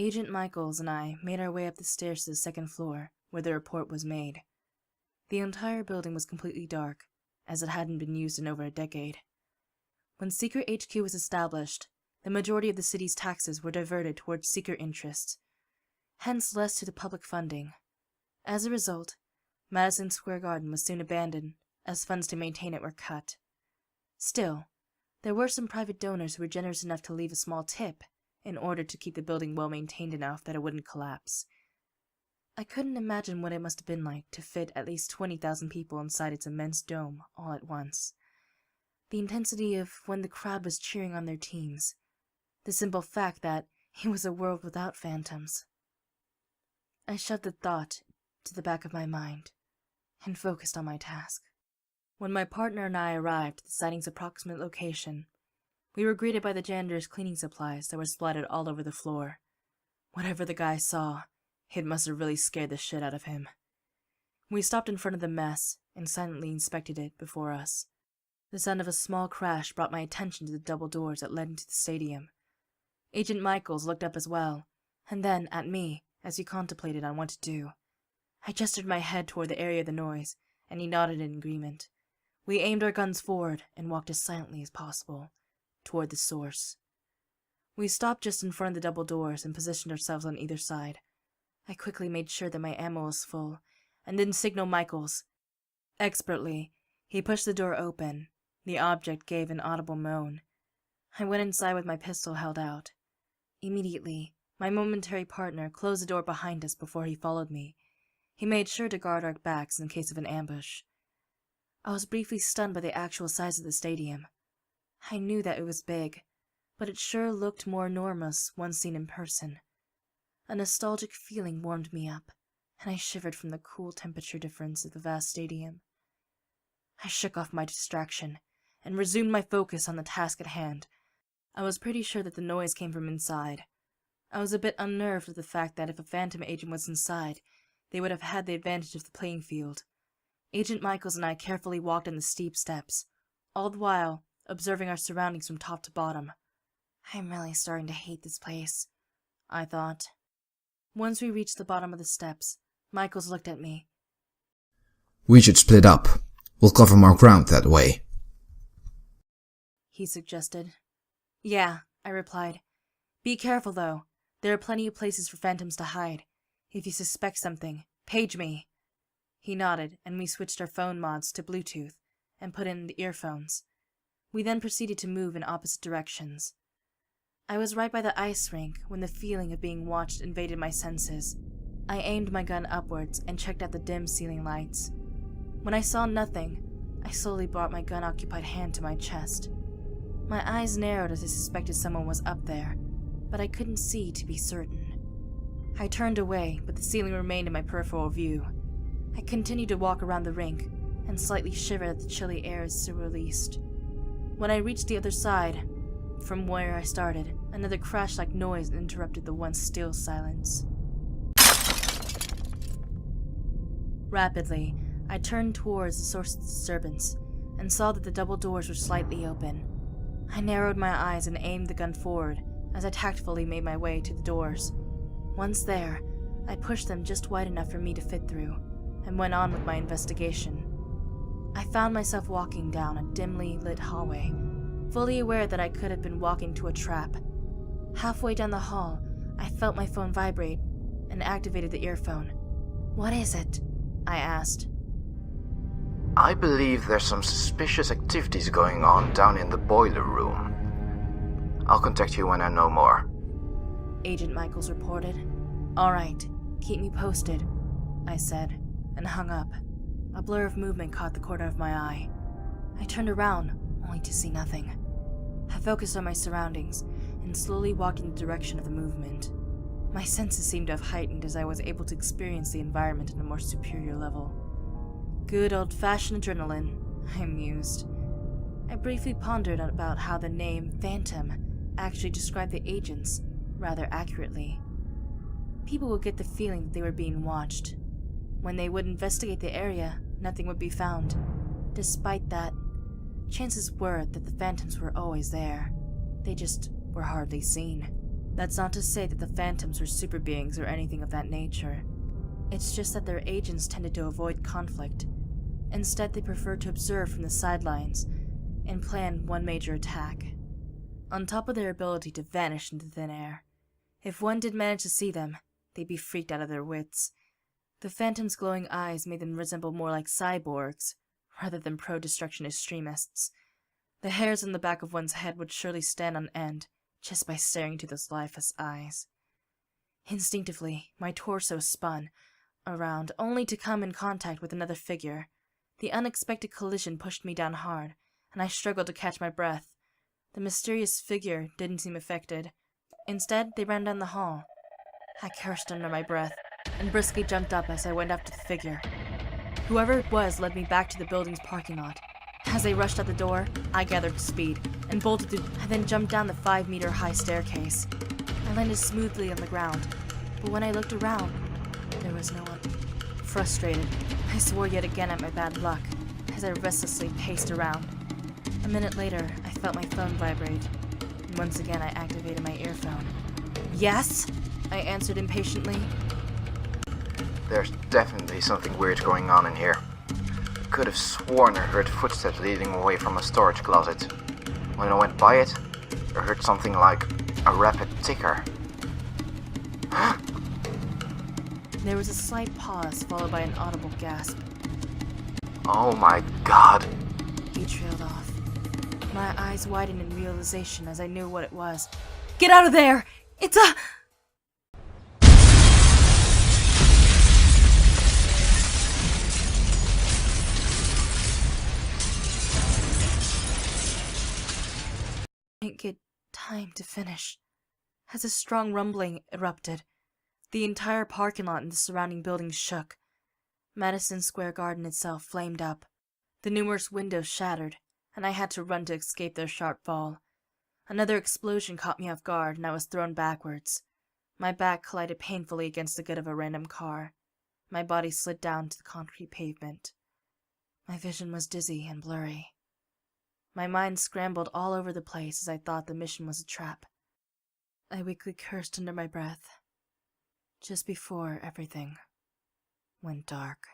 Agent Michaels and I made our way up the stairs to the second floor, where the report was made. The entire building was completely dark, as it hadn't been used in over a decade. When Secret HQ was established, the majority of the city's taxes were diverted towards secret interests, hence less to the public funding. As a result, Madison Square Garden was soon abandoned, as funds to maintain it were cut. Still, there were some private donors who were generous enough to leave a small tip in order to keep the building well maintained enough that it wouldn't collapse. I couldn't imagine what it must have been like to fit at least 20,000 people inside its immense dome all at once. The intensity of when the crowd was cheering on their teams. The simple fact that it was a world without phantoms. I shoved the thought to the back of my mind and focused on my task. When my partner and I arrived at the sighting's approximate location, we were greeted by the janitor's cleaning supplies that were splattered all over the floor. Whatever the guy saw, it must have really scared the shit out of him. We stopped in front of the mess and silently inspected it before us. The sound of a small crash brought my attention to the double doors that led into the stadium. Agent Michaels looked up as well, and then at me as he contemplated on what to do. I gestured my head toward the area of the noise, and he nodded in agreement. We aimed our guns forward and walked as silently as possible toward the source. We stopped just in front of the double doors and positioned ourselves on either side. I quickly made sure that my ammo was full, and then signaled Michaels. Expertly, he pushed the door open. The object gave an audible moan. I went inside with my pistol held out. Immediately, my momentary partner closed the door behind us before he followed me. He made sure to guard our backs in case of an ambush. I was briefly stunned by the actual size of the stadium. I knew that it was big, but it sure looked more enormous once seen in person. A nostalgic feeling warmed me up, and I shivered from the cool temperature difference of the vast stadium. I shook off my distraction and resumed my focus on the task at hand. I was pretty sure that the noise came from inside. I was a bit unnerved with the fact that if a phantom agent was inside, they would have had the advantage of the playing field. Agent Michaels and I carefully walked on the steep steps, all the while observing our surroundings from top to bottom. I'm really starting to hate this place, I thought. Once we reached the bottom of the steps, Michaels looked at me. We should split up. We'll cover more ground that way, he suggested. Yeah, I replied. Be careful, though. There are plenty of places for phantoms to hide. If you suspect something, page me. He nodded, and we switched our phone mods to Bluetooth and put in the earphones. We then proceeded to move in opposite directions. I was right by the ice rink when the feeling of being watched invaded my senses. I aimed my gun upwards and checked out the dim ceiling lights. When I saw nothing, I slowly brought my gun-occupied hand to my chest. My eyes narrowed as I suspected someone was up there, but I couldn't see to be certain. I turned away, but the ceiling remained in my peripheral view. I continued to walk around the rink and slightly shivered at the chilly air as it released. When I reached the other side, from where I started, another crash-like noise interrupted the once still silence. Rapidly, I turned towards the source of the disturbance and saw that the double doors were slightly open. I narrowed my eyes and aimed the gun forward as I tactfully made my way to the doors. Once there, I pushed them just wide enough for me to fit through and went on with my investigation. I found myself walking down a dimly lit hallway, fully aware that I could have been walking to a trap. Halfway down the hall, I felt my phone vibrate and activated the earphone. What is it? I asked. I believe there's some suspicious activities going on down in the boiler room. I'll contact you when I know more, Agent Michaels reported. All right, keep me posted, I said, and hung up. A blur of movement caught the corner of my eye. I turned around, only to see nothing. I focused on my surroundings and slowly walked in the direction of the movement. My senses seemed to have heightened as I was able to experience the environment on a more superior level. Good old-fashioned adrenaline, I mused. I briefly pondered about how the name Phantom actually described the agents rather accurately. People would get the feeling that they were being watched. When they would investigate the area, nothing would be found. Despite that, chances were that the phantoms were always there. They just were hardly seen. That's not to say that the phantoms were super beings or anything of that nature. It's just that their agents tended to avoid conflict. Instead, they preferred to observe from the sidelines and plan one major attack. On top of their ability to vanish into thin air, if one did manage to see them, they'd be freaked out of their wits. The phantoms' glowing eyes made them resemble more like cyborgs, rather than pro-destruction extremists. The hairs on the back of one's head would surely stand on end, just by staring into those lifeless eyes. Instinctively, my torso spun around, only to come in contact with another figure. The unexpected collision pushed me down hard, and I struggled to catch my breath. The mysterious figure didn't seem affected. Instead, they ran down the hall. I cursed under my breath, and briskly jumped up as I went after the figure. Whoever it was led me back to the building's parking lot. As they rushed out the door, I gathered speed, and bolted through, and then jumped down the 5-meter-high staircase. I landed smoothly on the ground, but when I looked around, there was no one. Frustrated, I swore yet again at my bad luck, as I restlessly paced around. A minute later, I felt my phone vibrate, and once again I activated my earphone. Yes? I answered impatiently. There's definitely something weird going on in here. I could have sworn I heard footsteps leading away from a storage closet. When I went by it, I heard something like a rapid ticker. There was a slight pause, followed by an audible gasp. Oh my god. He trailed off. My eyes widened in realization as I knew what it was. Get out of there! It's a... I didn't get time to finish, as a strong rumbling erupted. The entire parking lot and the surrounding buildings shook. Madison Square Garden itself flamed up. The numerous windows shattered, and I had to run to escape their sharp fall. Another explosion caught me off guard, and I was thrown backwards. My back collided painfully against the good of a random car. My body slid down to the concrete pavement. My vision was dizzy and blurry. My mind scrambled all over the place as I thought the mission was a trap. I weakly cursed under my breath, just before everything went dark.